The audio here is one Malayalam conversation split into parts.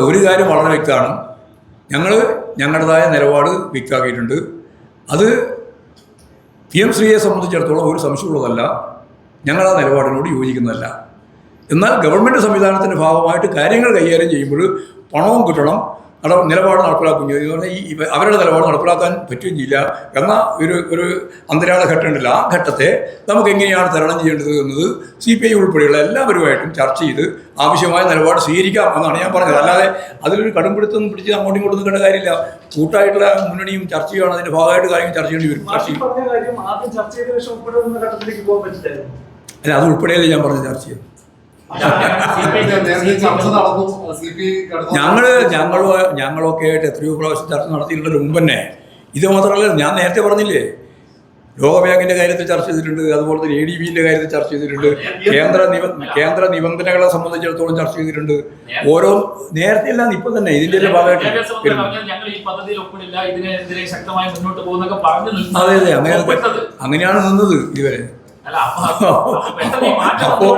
ഒരു കാര്യം വളരെ വ്യക്തമാണ്. ഞങ്ങൾ ഞങ്ങളുടേതായ നിലപാട് വ്യക്തമാക്കിയിട്ടുണ്ട്. അത് PM ശ്രീയെ സംബന്ധിച്ചിടത്തോളം ഒരു സംശയമുള്ളതല്ല, ഞങ്ങൾ ആ നിലപാടിനോട് യോജിക്കുന്നതല്ല. എന്നാൽ ഗവൺമെൻറ് സംവിധാനത്തിൻ്റെ ഭാഗമായിട്ട് കാര്യങ്ങൾ കൈകാര്യം ചെയ്യുമ്പോൾ പണവും കിട്ടണം, നിലപാട് നടപ്പിലാക്കുകയും ചെയ്തു പറഞ്ഞാൽ അവരുടെ നിലപാട് നടപ്പിലാക്കാൻ പറ്റുകയും ചെയ്യില്ല എന്ന ഒരു അന്തരാള ഘട്ടമുണ്ടല്ലോ. ആ ഘട്ടത്തെ നമുക്ക് എങ്ങനെയാണ് തരണം ചെയ്യേണ്ടത് എന്നത് CPI ഉൾപ്പെടെയുള്ള എല്ലാവരുമായിട്ടും ചർച്ച ചെയ്ത് ആവശ്യമായ നിലപാട് സ്വീകരിക്കാം എന്നാണ് ഞാൻ പറഞ്ഞത്. അല്ലാതെ അതിലൊരു കടുംപിടുത്തം പിടിച്ച് അങ്ങോട്ടും ഇങ്ങോട്ടും നിൽക്കേണ്ട കാര്യമില്ല. കൂട്ടായിട്ടുള്ള മുന്നണിയും ചർച്ച ചെയ്യണം, അതിൻ്റെ ഭാഗമായിട്ട് കാര്യങ്ങൾ ചർച്ച ചെയ്യേണ്ടി വരും. അല്ല, അത് ഉൾപ്പെടെയല്ലേ ഞാൻ പറഞ്ഞ ചർച്ച ചെയ്യും. ഞങ്ങളൊക്കെ ആയിട്ട് എത്രയോ പ്രാവശ്യം ചർച്ച നടത്തിയിട്ടുള്ള മുമ്പ് തന്നെ. ഇത് മാത്രമല്ല, ഞാൻ നേരത്തെ പറഞ്ഞില്ലേ, ലോകബാങ്കിന്റെ കാര്യത്തിൽ ചർച്ച ചെയ്തിട്ടുണ്ട്, അതുപോലെ തന്നെ ADBന്റെ കാര്യത്തിൽ ചർച്ച ചെയ്തിട്ടുണ്ട്, കേന്ദ്ര നിബന്ധനകളെ സംബന്ധിച്ചിടത്തോളം ചർച്ച ചെയ്തിട്ടുണ്ട്. ഓരോ നേരത്തെ എല്ലാം ഇപ്പൊ തന്നെ ഇതിന്റെ ഭാഗമായിട്ട് അതെ അതെ അങ്ങനെയാണ് നിന്നത് ഇതുവരെ. അപ്പോൾ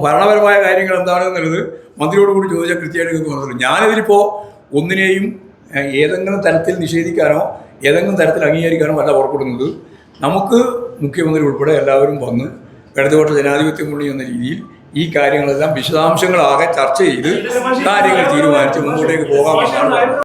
ഭരണപരമായ കാര്യങ്ങൾ എന്താണെന്നുള്ളത് മന്ത്രിയോട് കൂടി ചോദിച്ചാൽ കൃത്യമായിട്ട് നിങ്ങൾക്ക് പറഞ്ഞില്ല. ഞാനിതിലിപ്പോൾ ഒന്നിനെയും ഏതെങ്കിലും തരത്തിൽ നിഷേധിക്കാനോ ഏതെങ്കിലും തരത്തിൽ അംഗീകരിക്കാനോ അല്ല പുറപ്പെടുന്നത്. നമുക്ക് മുഖ്യമന്ത്രി ഉൾപ്പെടെ എല്ലാവരും വന്ന് ഇടതുപക്ഷ ജനാധിപത്യ മുന്നണി എന്ന രീതിയിൽ ഈ കാര്യങ്ങളെല്ലാം വിശദാംശങ്ങളാകെ ചർച്ച ചെയ്ത് കാര്യങ്ങൾ തീരുമാനിച്ച് മുമ്പോട്ടേക്ക് പോകാമെന്നാണ്.